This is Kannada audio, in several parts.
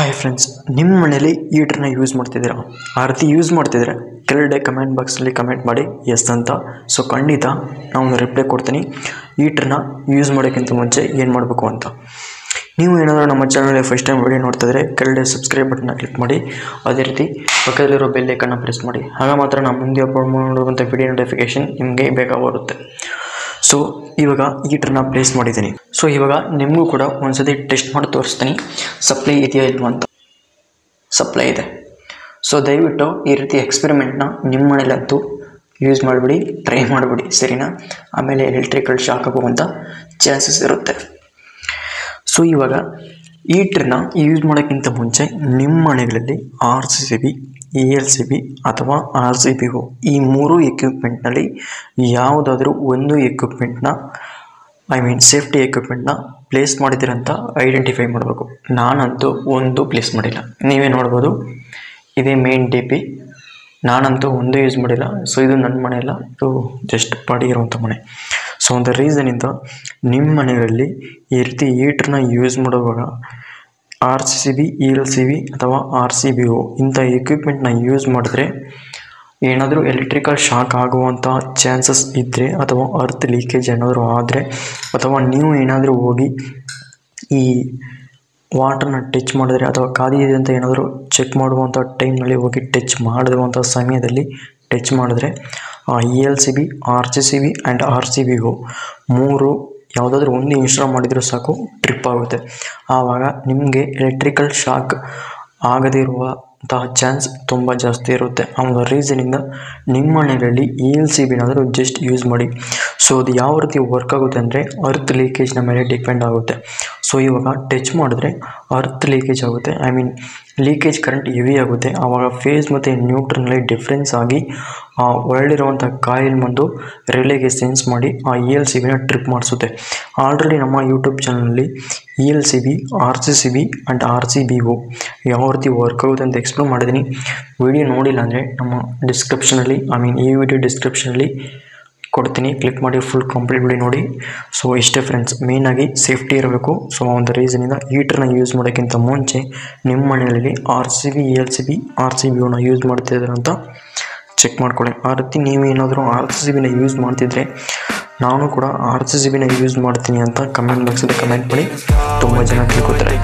ಹಾಯ್ ಫ್ರೆಂಡ್ಸ್, ನಿಮ್ಮ ಮನೇಲಿ ಹೀಟ್ರನ್ನ ಯೂಸ್ ಮಾಡ್ತಿದ್ದೀರಾ? ಆ ರೀತಿ ಯೂಸ್ ಮಾಡ್ತಿದ್ರೆ ಕೆಳಗಡೆ ಕಮೆಂಟ್ ಬಾಕ್ಸಲ್ಲಿ ಕಮೆಂಟ್ ಮಾಡಿ ಎಸ್ ಅಂತ. ಸೊ ಖಂಡಿತ ನಾನು ರಿಪ್ಲೈ ಕೊಡ್ತೀನಿ. ಹೀಟ್ರನ್ನ ಯೂಸ್ ಮಾಡೋಕ್ಕಿಂತ ಮುಂಚೆ ಏನು ಮಾಡಬೇಕು ಅಂತ. ನೀವು ಏನಾದರೂ ನಮ್ಮ ಚಾನಲ್ಗೆ ಫಸ್ಟ್ ಟೈಮ್ ವಿಡಿಯೋ ನೋಡ್ತಿದ್ರೆ ಕೆಳಗಡೆ ಸಬ್ಸ್ಕ್ರೈಬ್ ಬಟನ್ನ ಕ್ಲಿಕ್ ಮಾಡಿ, ಅದೇ ರೀತಿ ಪಕ್ಕದಲ್ಲಿರೋ ಬೆಲ್ ಐಕನ್ನ ಪ್ರೆಸ್ ಮಾಡಿ. ಆಗ ಮಾತ್ರ ನಾನು ಮುಂದೆ ಅಪ್ಲೋಡ್ ಮಾಡುವಂಥ ವಿಡಿಯೋ ನೋಟಿಫಿಕೇಷನ್ ನಿಮಗೆ ಬೇಗ ಬರುತ್ತೆ. ಸೊ ಇವಾಗ ಹೀಟ್ರನ್ನ ಪ್ಲೇಸ್ ಮಾಡಿದ್ದೀನಿ. ಸೊ ಇವಾಗ ನಿಮಗೂ ಕೂಡ ಒಂದ್ಸತಿ ಟೆಸ್ಟ್ ಮಾಡಿ ತೋರಿಸ್ತೀನಿ, ಸಪ್ಲೈ ಇದೆಯಾ ಇಲ್ವಾ ಅಂತ. ಸಪ್ಲೈ ಇದೆ. ಸೊ ದಯವಿಟ್ಟು ಈ ರೀತಿ ಎಕ್ಸ್ಪೆರಿಮೆಂಟ್ನ ನಿಮ್ಮ ಮನೇಲಂತೂ ಯೂಸ್ ಮಾಡಿಬಿಡಿ, ಟ್ರೈ ಮಾಡಿಬಿಡಿ, ಸರಿನಾ? ಆಮೇಲೆ ಎಲೆಕ್ಟ್ರಿಕಲ್ ಶಾಕ್ ಆಗುವಂಥ ಚಾನ್ಸಸ್ ಇರುತ್ತೆ. ಸೊ ಇವಾಗ ಹೀಟ್ರನ್ನ ಯೂಸ್ ಮಾಡೋಕ್ಕಿಂತ ಮುಂಚೆ ನಿಮ್ಮ ಮನೆಗಳಲ್ಲಿ RCCB, ELCB ಅಥವಾ RCBO ಈ ಮೂರು ಎಕ್ವಿಪ್ಮೆಂಟ್ನಲ್ಲಿ ಯಾವುದಾದ್ರೂ ಒಂದು ಎಕ್ವಿಪ್ಮೆಂಟ್ನ ಸೇಫ್ಟಿ ಎಕ್ವಿಪ್ಮೆಂಟ್ನ ಪ್ಲೇಸ್ ಮಾಡಿದ್ದೀರಂತ ಐಡೆಂಟಿಫೈ ಮಾಡಬೇಕು. ನಾನಂತೂ ಒಂದು ಪ್ಲೇಸ್ ಮಾಡಿಲ್ಲ. ನೀವೇ ನೋಡ್ಬೋದು, ಇದೇ ಮೇನ್ DP. ನಾನಂತೂ ಒಂದು ಯೂಸ್ ಮಾಡಿಲ್ಲ. ಸೊ ಇದು ನನ್ನ ಮನೆ ಅಲ್ಲ, ಇದು ಜಸ್ಟ್ ಬಾಡಿ ಇರುವಂಥ ಮನೆ. ಸೊ ಒಂದು ರೀಸನಿಂದ ನಿಮ್ಮ ಮನೆಯಲ್ಲಿ ಈ ರೀತಿ ಹೀಟ್ರನ್ನ ಯೂಸ್ ಮಾಡುವಾಗ RCCB, ELCB ಅಥವಾ RCBO ಇಂಥ ಎಕ್ವಿಪ್ಮೆಂಟ್ನ ಯೂಸ್ ಮಾಡಿದ್ರೆ ಏನಾದರೂ ಎಲೆಕ್ಟ್ರಿಕಲ್ ಶಾಕ್ ಆಗುವಂಥ ಚಾನ್ಸಸ್ ಇದ್ದರೆ, ಅಥವಾ ಅರ್ತ್ ಲೀಕೇಜ್ ಏನಾದರೂ ಆದರೆ, ಅಥವಾ ನೀವು ಏನಾದರೂ ಹೋಗಿ ಈ ವಾಟರ್ನ ಟಚ್ ಮಾಡಿದ್ರೆ ಅಥವಾ ಖಾಲಿ ಅಂತ ಏನಾದರೂ ಚೆಕ್ ಮಾಡುವಂಥ ಟೈಮ್ನಲ್ಲಿ ಹೋಗಿ ಟಚ್ ಮಾಡಿರುವಂಥ ಸಮಯದಲ್ಲಿ ಟಚ್ ಮಾಡಿದ್ರೆ ELCB, RCCB ಆ್ಯಂಡ್ RCBO ಮೂರು ಯಾವುದಾದ್ರೂ ಒಂದು ಇನ್ಸ್ಟಾಲ್ ಮಾಡಿದರೂ ಸಾಕು, ಟ್ರಿಪ್ ಆಗುತ್ತೆ. ಆವಾಗ ನಿಮಗೆ ಎಲೆಕ್ಟ್ರಿಕಲ್ ಶಾಕ್ ಆಗದೇ ಇರುವಂತಹ ಚಾನ್ಸ್ ತುಂಬ ಜಾಸ್ತಿ ಇರುತ್ತೆ. ಆ ಒಂದು ರೀಸನಿಂದ ನಿಮ್ಮ ಮನೆಯಲ್ಲಿ ELCBನಾದರೂ ಜಸ್ಟ್ ಯೂಸ್ ಮಾಡಿ. ಸೊ ಅದು ಯಾವ ರೀತಿ ವರ್ಕ್ ಆಗುತ್ತೆ ಅಂದರೆ ಅರ್ತ್ ಲೀಕೇಜ್ನ ಮೇಲೆ ಡಿಪೆಂಡ್ ಆಗುತ್ತೆ. ಸೊ ಇವಾಗ ಟಚ್ ಮಾಡಿದ್ರೆ ಅರ್ತ್ ಲೀಕೇಜ್ ಆಗುತ್ತೆ, ಲೀಕೇಜ್ ಕರೆಂಟ್ ಹೆವಿ ಆಗುತ್ತೆ. ಆವಾಗ ಫೇಸ್ ಮತ್ತು ನ್ಯೂಟ್ರಲ್ನಲ್ಲಿ ಡಿಫ್ರೆನ್ಸ್ ಆಗಿ ಒಳ್ಳಿರುವಂಥ ಕಾಯಿಲ್ ಬಂದು ರಿಲೇಗೆ ಸೆನ್ಸ್ ಮಾಡಿ ಆ ELCBನ ಟ್ರಿಪ್ ಮಾಡಿಸುತ್ತೆ. ಆಲ್ರೆಡಿ ನಮ್ಮ ಯೂಟ್ಯೂಬ್ ಚಾನಲಲ್ಲಿ ELCB, RCCB ಆ್ಯಂಡ್ RCBO ಯಾವ ರೀತಿ ವರ್ಕ್ ಆಗುತ್ತೆ ಅಂತ ಎಕ್ಸ್ಪ್ಲೇನ್ ಮಾಡಿದ್ದೀನಿ. ವಿಡಿಯೋ ನೋಡಿಲ್ಲ ಅಂದರೆ ನಮ್ಮ ಡಿಸ್ಕ್ರಿಪ್ಷನಲ್ಲಿ ಈ ವಿಡಿಯೋ ಡಿಸ್ಕ್ರಿಪ್ಷನಲ್ಲಿ ಕೊಡ್ತೀನಿ, ಕ್ಲಿಕ್ ಮಾಡಿ ಫುಲ್ ಕಂಪ್ಲೀಟ್ ವಿಡಿಯೋ ನೋಡಿ. ಸೊ ಇಷ್ಟೇ ಫ್ರೆಂಡ್ಸ್, ಮೇಯ್ನಾಗಿ ಸೇಫ್ಟಿ ಇರಬೇಕು. ಸೊ ಒಂದು ರೀಸನಿಂದ ಹೀಟ್ರನ್ನ ಯೂಸ್ ಮಾಡೋಕ್ಕಿಂತ ಮುಂಚೆ ನಿಮ್ಮ ಮನೆಯಲ್ಲಿ RCB, ELCB, RCBOನ ಯೂಸ್ ಮಾಡ್ತಿದ್ದಾರೆ ಅಂತ ಚೆಕ್ ಮಾಡ್ಕೊಳ್ಳಿ. ಆ ರೀತಿ ನೀವೇನಾದರೂ RCCBನ ಯೂಸ್ ಮಾಡ್ತಿದ್ರೆ ನಾನು ಕೂಡ RCCBನ ಯೂಸ್ ಮಾಡ್ತೀನಿ ಅಂತ ಕಮೆಂಟ್ ಬಾಕ್ಸಲ್ಲಿ ಕಮೆಂಟ್ ಮಾಡಿ, ತುಂಬ ಜನ ತಿಳ್ಕೊತಾರೆ.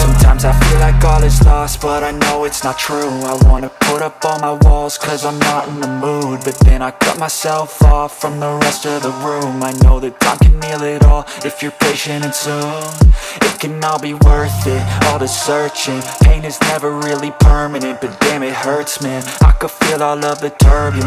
Sometimes I feel like all is lost, but I know it's not true. I wanna put up all my walls cause I'm not in the mood, but then I cut myself off from the rest of the room. I know that time can heal it all if you're patient and soon it can all be worth it, all the searching. Pain is never really permanent, but damn it hurts, man. I could feel all of the turbulence.